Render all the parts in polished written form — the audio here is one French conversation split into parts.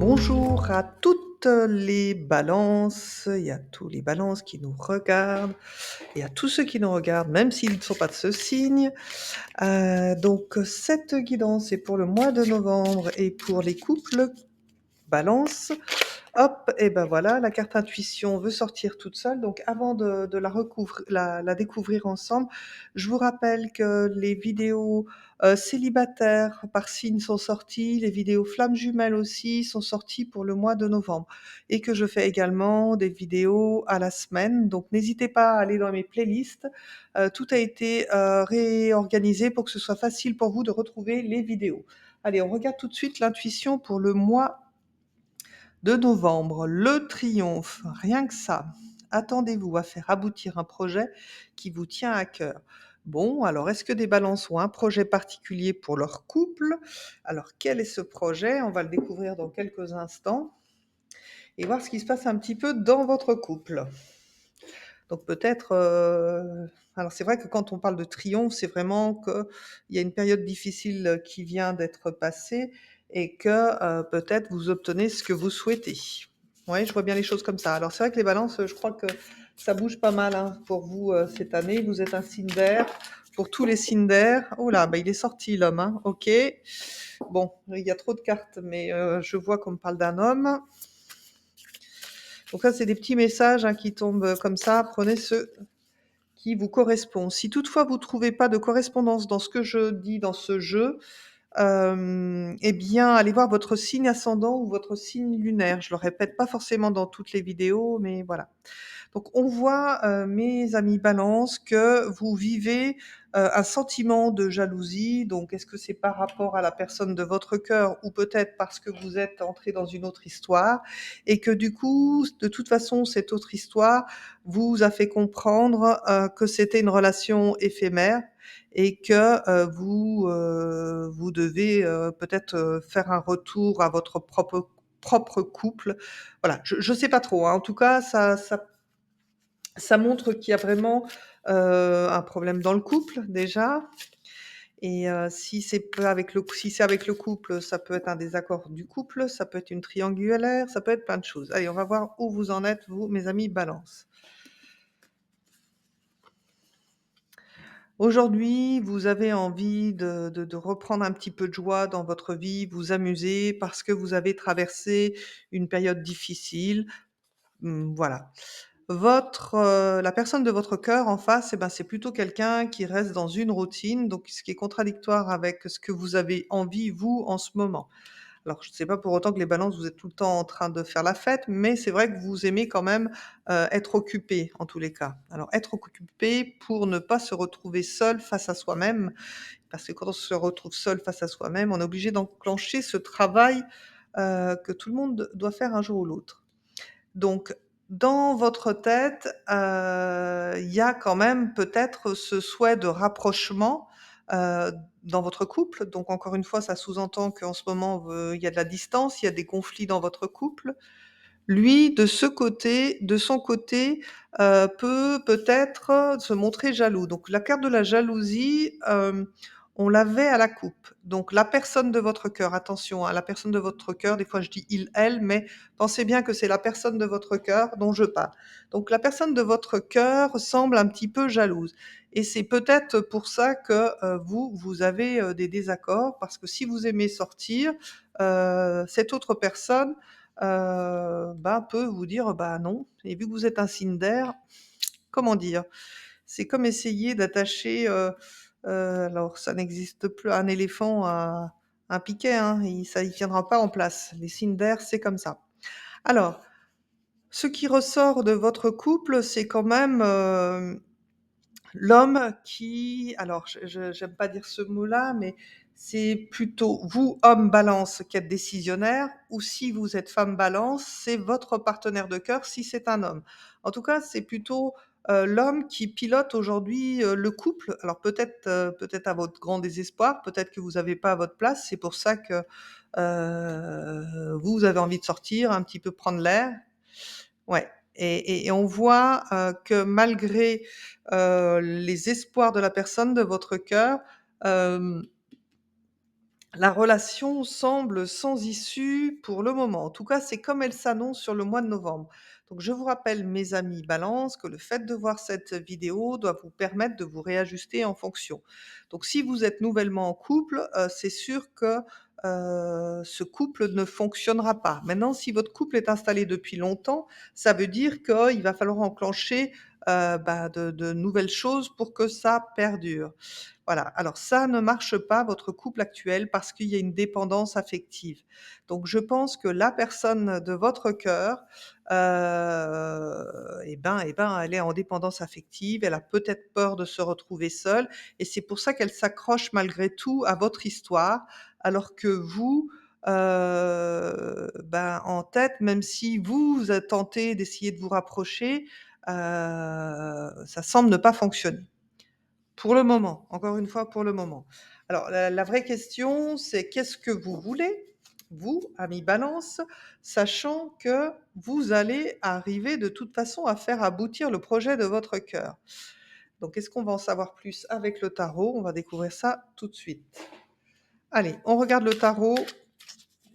Bonjour à toutes les balances et à tous les balances qui nous regardent et à tous ceux qui nous regardent, même s'ils ne sont pas de ce signe. Donc cette guidance est pour le mois de novembre et pour les couples balance. Hop, et ben voilà, la carte intuition veut sortir toute seule. Donc avant de la découvrir ensemble, je vous rappelle que les vidéos célibataires par signe sont sorties, les vidéos flammes jumelles aussi sont sorties pour le mois de novembre. Et que je fais également des vidéos à la semaine. Donc n'hésitez pas à aller dans mes playlists. Tout a été réorganisé pour que ce soit facile pour vous de retrouver les vidéos. Allez, on regarde tout de suite l'intuition pour le mois de novembre, le triomphe, rien que ça. Attendez-vous à faire aboutir un projet qui vous tient à cœur. Bon, alors est-ce que des balances ont un projet particulier pour leur couple? Alors quel est ce projet? On va le découvrir dans quelques instants et voir ce qui se passe un petit peu dans votre couple. Donc peut-être, alors c'est vrai que quand on parle de triomphe, c'est vraiment qu'il y a une période difficile qui vient d'être passée et que, peut-être vous obtenez ce que vous souhaitez. Oui, je vois bien les choses comme ça. Alors c'est vrai que les balances, je crois que ça bouge pas mal, hein, pour vous, cette année. Vous êtes un signe d'air. Pour tous les signes d'air. Oh là, bah, il est sorti l'homme, hein. OK. Bon, il y a trop de cartes, mais je vois qu'on me parle d'un homme. Donc ça, c'est des petits messages, hein, qui tombent comme ça. Prenez ce qui vous correspond. Si toutefois vous trouvez pas de correspondance dans ce que je dis dans ce jeu, eh bien, allez voir votre signe ascendant ou votre signe lunaire. Je le répète pas forcément dans toutes les vidéos, mais voilà. Donc on voit, mes amis Balance, que vous vivez, un sentiment de jalousie. Donc est-ce que c'est par rapport à la personne de votre cœur ou peut-être parce que vous êtes entrés dans une autre histoire et que du coup, de toute façon, cette autre histoire vous a fait comprendre, que c'était une relation éphémère et que, vous devez, peut-être, faire un retour à votre propre couple. Voilà, je sais pas trop, hein. En tout cas, ça montre qu'il y a vraiment, un problème dans le couple déjà et si c'est avec le couple, ça peut être un désaccord du couple, ça peut être une triangulaire, ça peut être plein de choses. Allez, on va voir où vous en êtes, vous, mes amis Balance. Aujourd'hui, vous avez envie de reprendre un petit peu de joie dans votre vie, vous amuser parce que vous avez traversé une période difficile. Voilà. La personne de votre cœur en face, eh ben, c'est plutôt quelqu'un qui reste dans une routine, donc ce qui est contradictoire avec ce que vous avez envie, vous, en ce moment. Alors, je ne sais pas pour autant que les balances, vous êtes tout le temps en train de faire la fête, mais c'est vrai que vous aimez quand même, être occupé en tous les cas. Alors être occupé pour ne pas se retrouver seul face à soi-même, parce que quand on se retrouve seul face à soi-même, on est obligé d'enclencher ce travail, que tout le monde doit faire un jour ou l'autre. Donc, dans votre tête, il y a quand même peut-être ce souhait de rapprochement, dans votre couple. Donc encore une fois, ça sous-entend qu'en ce moment, il y a de la distance, il y a des conflits dans votre couple. Lui, de son côté, peut peut-être se montrer jaloux. Donc la carte de la jalousie, on l'avait à la coupe. Donc la personne de votre cœur, attention, hein, la personne de votre cœur, des fois je dis il, elle, mais pensez bien que c'est la personne de votre cœur dont je parle. Donc la personne de votre cœur semble un petit peu jalouse et c'est peut-être pour ça que, vous avez, des désaccords parce que si vous aimez sortir, cette autre personne, bah, peut vous dire: «Bah, non» et vu que vous êtes un signe d'air, comment dire? C'est comme essayer d'attacher, alors ça n'existe plus, un éléphant à un piquet, hein, il tiendra pas en place. Les signes d'air, c'est comme ça. Alors, ce qui ressort de votre couple, c'est quand même, l'homme qui alors je j'aime pas dire ce mot-là, mais c'est plutôt vous, homme Balance, qui êtes décisionnaire ou si vous êtes femme Balance, c'est votre partenaire de cœur si c'est un homme. En tout cas, c'est plutôt, l'homme qui pilote aujourd'hui, le couple. Alors peut-être à votre grand désespoir, peut-être que vous avez pas votre place. C'est pour ça que, vous avez envie de sortir, un petit peu prendre l'air. Ouais et on voit, que malgré, les espoirs de la personne de votre cœur, hem, La relation semble sans issue pour le moment. En tout cas, c'est comme elle s'annonce sur le mois de novembre. Donc je vous rappelle, mes amis Balance, que le fait de voir cette vidéo doit vous permettre de vous réajuster en fonction. Donc si vous êtes nouvellement en couple, c'est sûr que, ce couple ne fonctionnera pas. Maintenant, si votre couple est installé depuis longtemps, ça veut dire qu'il va falloir enclencher, de nouvelles choses pour que ça perdure. Voilà, alors ça ne marche pas, votre couple actuel, parce qu'il y a une dépendance affective. Donc je pense que la personne de votre cœur, elle est en dépendance affective, elle a peut-être peur de se retrouver seule et c'est pour ça qu'elle s'accroche malgré tout à votre histoire, alors que vous, en tête, même si vous a tenté d'essayer de vous rapprocher, ça semble ne pas fonctionner. Pour le moment, encore une fois, pour le moment. Alors la vraie question, c'est qu'est-ce que vous voulez, vous, ami Balance, sachant que vous allez arriver de toute façon à faire aboutir le projet de votre cœur? Donc est-ce qu'on va en savoir plus avec le tarot? On va découvrir ça tout de suite. Allez, on regarde le tarot,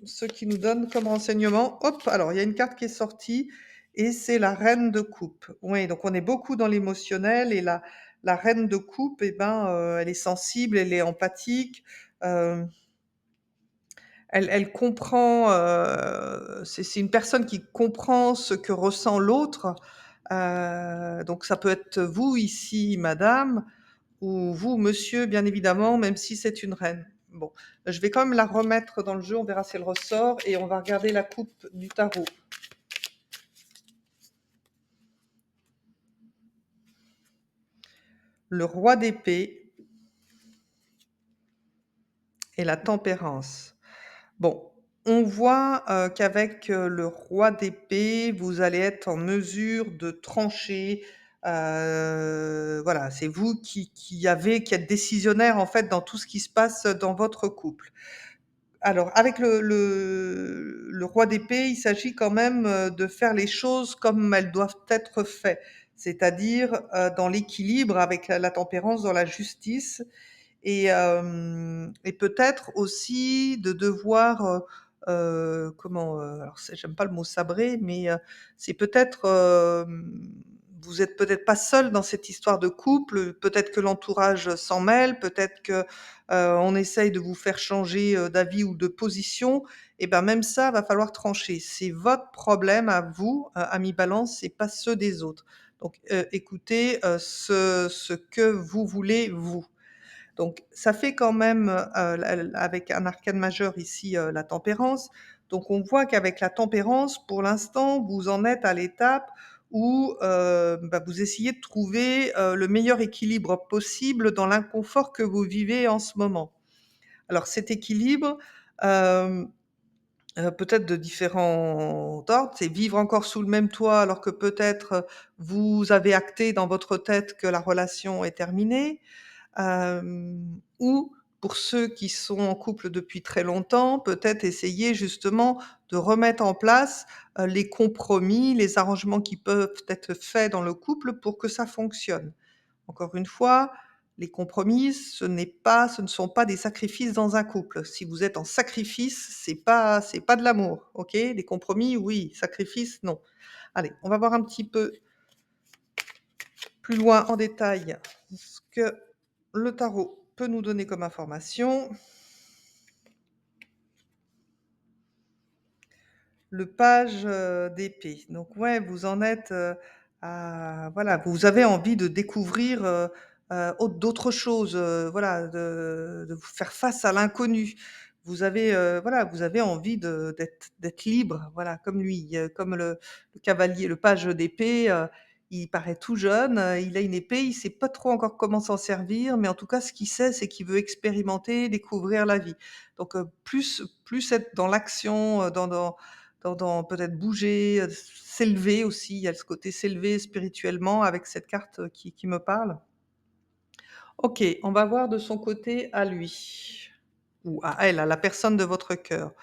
ce qu'il nous donne comme renseignement. Hop, alors il y a une carte qui est sortie et c'est la reine de coupe. Oui, donc on est beaucoup dans l'émotionnel et la reine de coupe, elle est sensible, elle est empathique, heu, elle comprend, c'est une personne qui comprend ce que ressent l'autre, donc ça peut être vous ici, madame, ou vous, monsieur, bien évidemment, même si c'est une reine. Bon, je vais quand même la remettre dans le jeu, on verra si elle ressort et on va regarder la coupe du tarot. Le roi d'épée et la tempérance. Bon, on voit, qu'avec, le roi d'épée, vous allez être en mesure de trancher, voilà, c'est vous qui êtes décisionnaire, en fait, dans tout ce qui se passe, dans votre couple. Alors avec le roi d'épée, il s'agit quand même, de faire les choses comme elles doivent être faites. C'est-à-dire, dans l'équilibre avec la tempérance, dans la justice et peut-être aussi de devoir, alors j'aime pas le mot sabrer, mais, c'est peut-être, vous êtes peut-être pas seul dans cette histoire de couple, peut-être que l'entourage s'en mêle, peut-être que, on essaye de vous faire changer, d'avis ou de position et ben, même ça, va falloir trancher. C'est votre problème à vous, ami Balance, c'est pas ceux des autres. Donc, écoutez, ce que vous voulez vous. Donc ça fait quand même, avec un arcane majeur ici, la tempérance. Donc on voit qu'avec la tempérance, pour l'instant, vous en êtes à l'étape où, vous essayez de trouver, le meilleur équilibre possible dans l'inconfort que vous vivez en ce moment. Alors cet équilibre, hem, peut-être de différents ordres, c'est vivre encore sous le même toit alors que peut-être, vous avez acté dans votre tête que la relation est terminée. Ou pour ceux qui sont en couple depuis très longtemps, peut-être essayer justement de remettre en place, les compromis, les arrangements qui peuvent être faits dans le couple pour que ça fonctionne. Encore une fois, les compromis, ce ne sont pas des sacrifices dans un couple. Si vous êtes en sacrifice, c'est pas de l'amour, OK? Les compromis, oui, sacrifice, non. Allez, on va voir un petit peu plus loin en détail ce que le tarot peut nous donner comme information. Le page, d'épée. Donc ouais, vous en êtes, à voilà, vous avez envie de découvrir, d'autres choses, voilà, de vous faire face à l'inconnu. Vous avez, voilà, vous avez envie d'être libre, voilà, comme lui, comme le cavalier, le page d'épée, il paraît tout jeune, il a une épée, il sait pas trop encore comment s'en servir, mais en tout cas, ce qu'il sait, c'est qu'il veut expérimenter, découvrir la vie. Donc, plus être dans l'action, dans peut-être bouger, s'élever aussi, il y a ce côté s'élever spirituellement avec cette carte, qui me parle. OK, on va voir de son côté à lui, ou à elle, à la personne de votre cœur.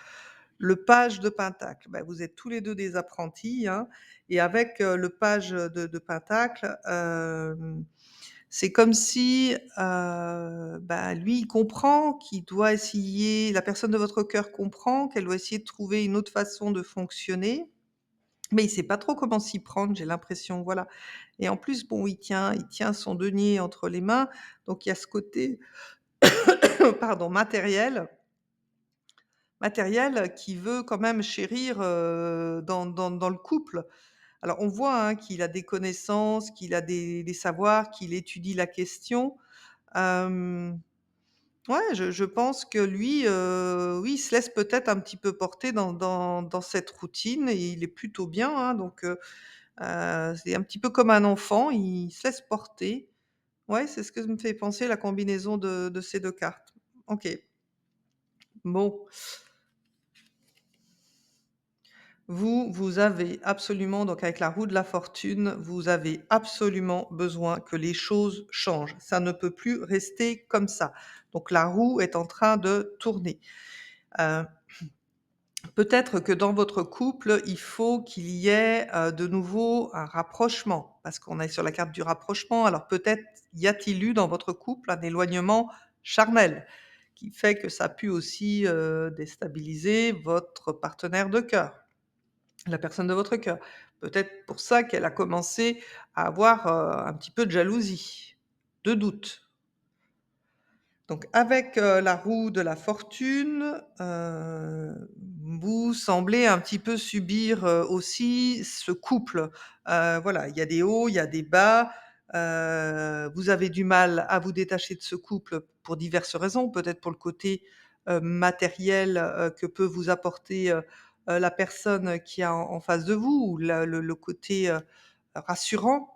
Le page de pentacle, bah, vous êtes tous les 2 des apprentis, hein, et avec, le page, de pentacle, C'est comme si, bah, lui, il comprend qu'il doit essayer la personne de votre cœur comprend qu'elle doit essayer de trouver une autre façon de fonctionner, mais il sait pas trop comment s'y prendre, j'ai l'impression, voilà. Et en plus, bon, il tient son denier entre les mains, donc il y a ce côté, pardon, matériel qui veut quand même chérir, dans le couple. Alors on voit, hein, qu'il a des connaissances, qu'il a des savoirs, qu'il étudie la question. Hem, ouais, je pense que lui, oui, il se laisse peut-être un petit peu porter dans cette routine et il est plutôt bien, hein, donc c'est un petit peu comme un enfant, il se laisse porter. Ouais, c'est ce que me fait penser la combinaison de ces 2 cartes. OK. Bon, vous avez absolument donc avec la roue de la fortune, vous avez absolument besoin que les choses changent. Ça ne peut plus rester comme ça. Donc la roue est en train de tourner. Heu, Peut-être que dans votre couple, il faut qu'il y ait, de nouveau un rapprochement, parce qu'on est sur la carte du rapprochement. Alors peut-être y a-t-il eu dans votre couple un éloignement charnel, qui fait que ça a pu aussi, déstabiliser votre partenaire de cœur, la personne de votre cœur. Peut-être pour ça qu'elle a commencé à avoir, un petit peu de jalousie, de doute. Donc avec, la roue de la fortune, vous semblez un petit peu subir, aussi ce couple. Voilà, il y a des hauts, il y a des bas, vous avez du mal à vous détacher de ce couple pour diverses raisons. Peut-être pour le côté, matériel, que peut vous apporter, la personne qui est en face de vous ou le côté, rassurant.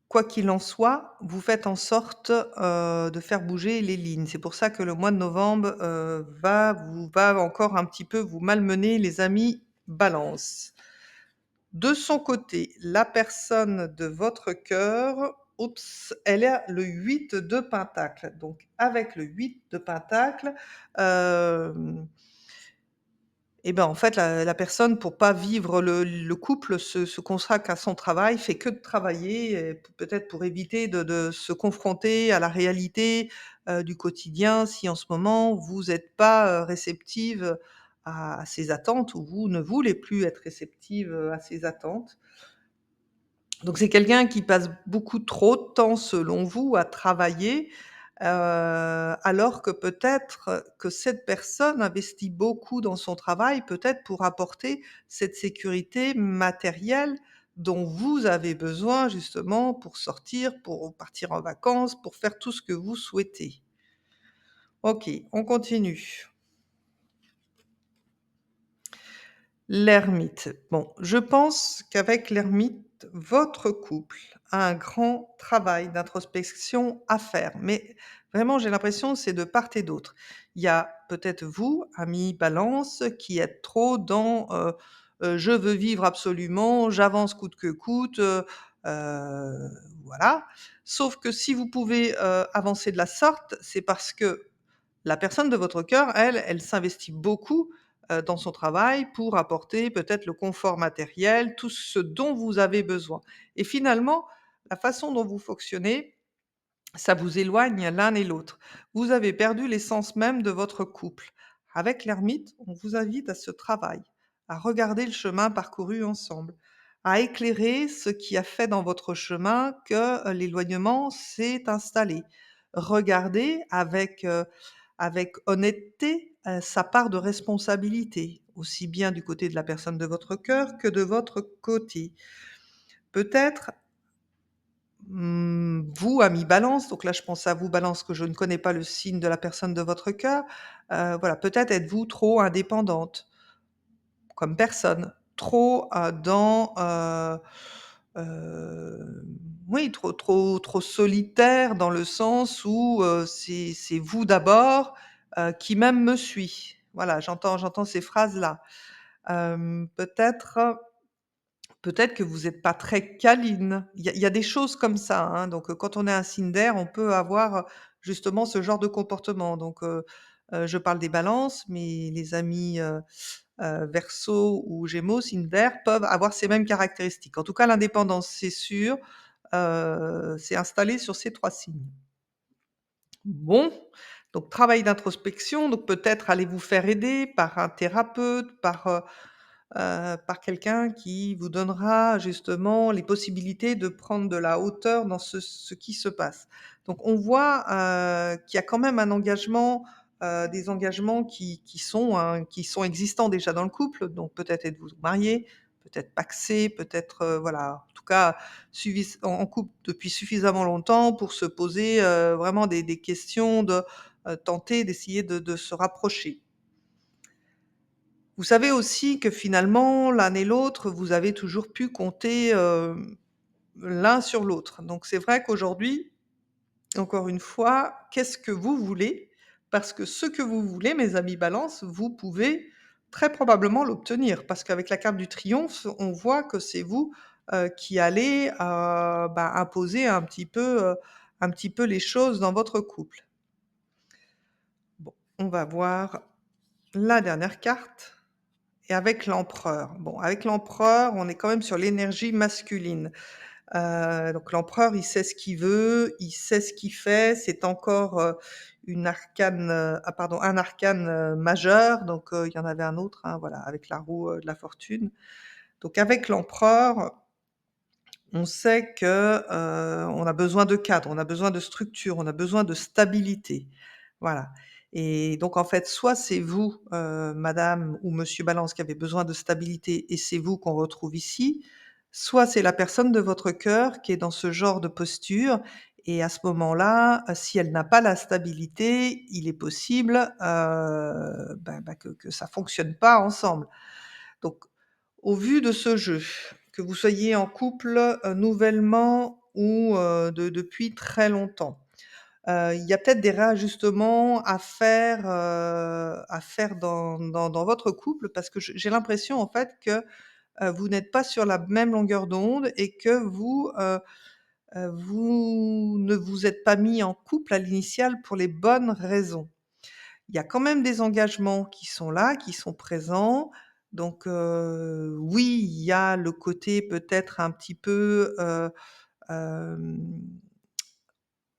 Quoi qu'il en soit, vous faites en sorte, de faire bouger les lignes. C'est pour ça que le mois de novembre, va encore un petit peu vous malmener les amis Balance. De son côté, la personne de votre cœur, oups, elle a le 8 de pentacle. Donc avec le 8 de pentacle, hem et ben, en fait, la personne pour pas vivre le couple se consacre à son travail, fait que de travailler et peut-être pour éviter de se confronter à la réalité, du quotidien si en ce moment vous êtes pas, réceptive, à ses attentes ou vous ne voulez plus être réceptive, à ses attentes. Donc c'est quelqu'un qui passe beaucoup trop de temps, selon vous, à travailler, alors que peut-être que cette personne investit beaucoup dans son travail, peut-être pour apporter cette sécurité matérielle dont vous avez besoin justement pour sortir, pour partir en vacances, pour faire tout ce que vous souhaitez. OK, on continue. L'ermite. Bon, je pense qu'avec l'ermite, votre couple a un grand travail d'introspection à faire. Mais vraiment, j'ai l'impression, c'est de part et d'autre. Il y a peut-être vous, ami Balance, qui êtes trop dans je veux vivre absolument, j'avance coûte que coûte, euh, voilà. Sauf que si vous pouvez avancer de la sorte, c'est parce que la personne de votre cœur, elle s'investit beaucoup, dans son travail pour apporter peut-être le confort matériel, tout ce dont vous avez besoin et finalement, la façon dont vous fonctionnez, ça vous éloigne l'un et l'autre. Vous avez perdu l'essence même de votre couple. Avec l'ermite, on vous invite à ce travail, à regarder le chemin parcouru ensemble, à éclairer ce qui a fait dans votre chemin que, l'éloignement s'est installé. Regardez avec honnêteté, sa part de responsabilité, aussi bien du côté de la personne de votre cœur que de votre côté. Peut-être vous, ami Balance, donc là je pense à vous Balance, que je ne connais pas le signe de la personne de votre cœur, voilà, peut-être êtes-vous trop indépendante comme personne, trop, oui, trop solitaire dans le sens où, c'est vous d'abord, qui même me suit. Voilà, j'entends ces phrases-là. Peut-être que vous êtes pas très câline. Il y a des choses comme ça, hein, donc quand on est un signe d'air, on peut avoir, justement ce genre de comportement donc Je parle des balances, mais les amis, Verseau ou Gémeaux, signes verts, peuvent avoir ces mêmes caractéristiques. En tout cas, l'indépendance, c'est sûr, c'est installé sur ces 3 signes. Bon, donc travail d'introspection, donc peut-être allez-vous faire aider par un thérapeute, par quelqu'un qui vous donnera justement les possibilités de prendre de la hauteur dans ce qui se passe. Donc on voit, qu'il y a quand même un engagement, des engagements qui sont existants déjà dans le couple, donc peut-être êtes-vous mariés, peut-être pacsés, peut-être, voilà, en tout cas suivis en couple depuis suffisamment longtemps pour se poser, vraiment des questions de, tenter d'essayer de se rapprocher. Vous savez aussi que finalement, l'un et l'autre, vous avez toujours pu compter, l'un sur l'autre. Donc c'est vrai qu'aujourd'hui, encore une fois, qu'est-ce que vous voulez? Parce que ce que vous voulez, mes amis Balance, vous pouvez très probablement l'obtenir. Parce qu'avec la carte du triomphe, on voit que c'est vous, qui allez, imposer un petit peu les choses dans votre couple. Bon, on va voir la dernière carte. Et avec l'empereur. Bon, avec l'empereur, on est quand même sur l'énergie masculine. Donc l'empereur, il sait ce qu'il veut, il sait ce qu'il fait. C'est encore, une arcane, un arcane, majeur, donc il y en avait un autre, hein, voilà, avec la roue, de la fortune. Donc avec l'empereur, on sait que, on a besoin de cadre, on a besoin de structure, on a besoin de stabilité. Voilà, et donc en fait, soit c'est vous, madame ou monsieur Balance qui avez besoin de stabilité et c'est vous qu'on retrouve ici, soit c'est la personne de votre cœur qui est dans ce genre de posture et à ce moment-là, si elle n'a pas la stabilité, il est possible, que ça fonctionne pas ensemble. Donc au vu de ce jeu, que vous soyez en couple, nouvellement ou, depuis très longtemps, il y a peut-être des réajustements à faire dans votre couple parce que j'ai l'impression en fait que, vous n'êtes pas sur la même longueur d'onde et que vous ne vous êtes pas mis en couple à l'initiale pour les bonnes raisons. Il y a quand même des engagements qui sont là, qui sont présents. Donc, oui, il y a le côté peut-être un petit peu, hem,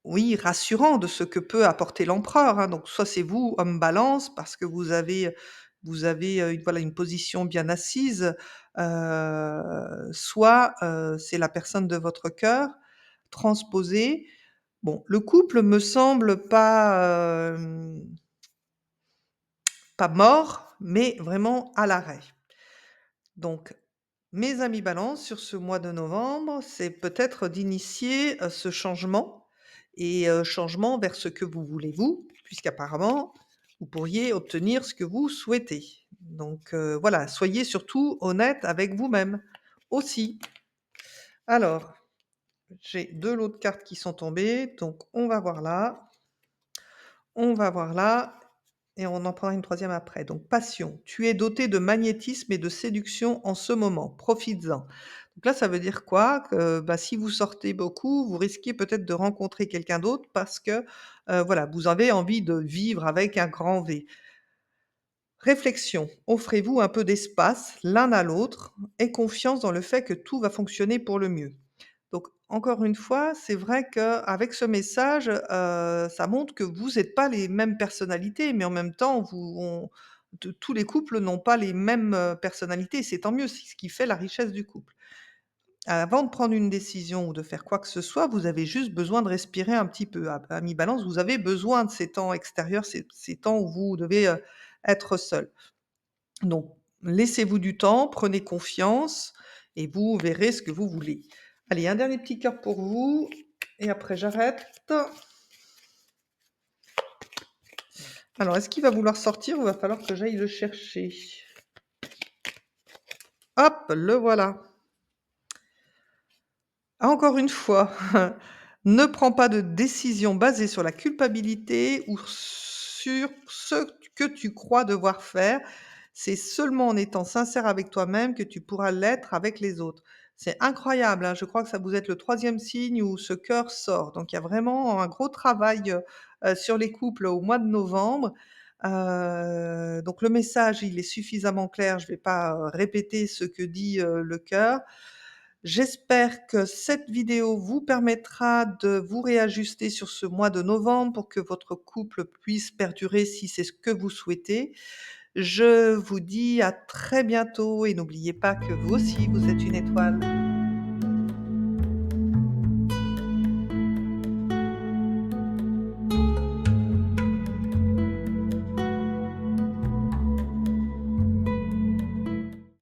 oui, rassurant de ce que peut apporter l'empereur, hein. Donc soit c'est vous, homme Balance, parce que vous avez, une position bien assise, soit, c'est la personne de votre cœur transposée. Bon, le couple me semble pas mort, mais vraiment à l'arrêt. Donc, mes amis Balance, sur ce mois de novembre, c'est peut-être d'initier, ce changement et changement vers ce que vous voulez vous, puisqu'apparemment, vous pourriez obtenir ce que vous souhaitez. Donc, voilà, soyez surtout honnête avec vous-même, aussi. Alors, j'ai 2 lots de cartes qui sont tombées, donc on va voir là. On va voir là et on en prendra une troisième après. Donc passion, tu es doté de magnétisme et de séduction en ce moment, profites-en. Donc là, ça veut dire quoi? Que, si vous sortez beaucoup, vous risquez peut-être de rencontrer quelqu'un d'autre parce que, voilà, vous avez envie de vivre avec un grand V. Réflexion, offrez-vous un peu d'espace l'un à l'autre et confiance dans le fait que tout va fonctionner pour le mieux. Donc encore une fois, c'est vrai qu'avec ce message, ça montre que vous êtes pas les mêmes personnalités, mais en même temps, tous les couples n'ont pas les mêmes, personnalités et c'est tant mieux, c'est ce qui fait la richesse du couple. Avant de prendre une décision ou de faire quoi que ce soit, vous avez juste besoin de respirer un petit peu. À mi-balance, vous avez besoin de ces temps extérieurs, ces temps où vous devez, être seul. Donc, laissez-vous du temps, prenez confiance et vous verrez ce que vous voulez. Allez, un dernier petit cœur pour vous et après j'arrête. Alors, est-ce qu'il va vouloir sortir ou va falloir que j'aille le chercher? Hop, le voilà. Encore une fois, ne prends pas de décision basée sur la culpabilité ou sur ce que tu crois devoir faire. C'est seulement en étant sincère avec toi-même que tu pourras l'être avec les autres. C'est incroyable, hein, je crois que ça vous êtes le troisième signe où ce cœur sort. Donc il y a vraiment un gros travail, sur les couples au mois de novembre. Donc le message, il est suffisamment clair, je ne vais pas, répéter ce que dit, le cœur. J'espère que cette vidéo vous permettra de vous réajuster sur ce mois de novembre pour que votre couple puisse perdurer si c'est ce que vous souhaitez. Je vous dis à très bientôt et n'oubliez pas que vous aussi vous êtes une étoile.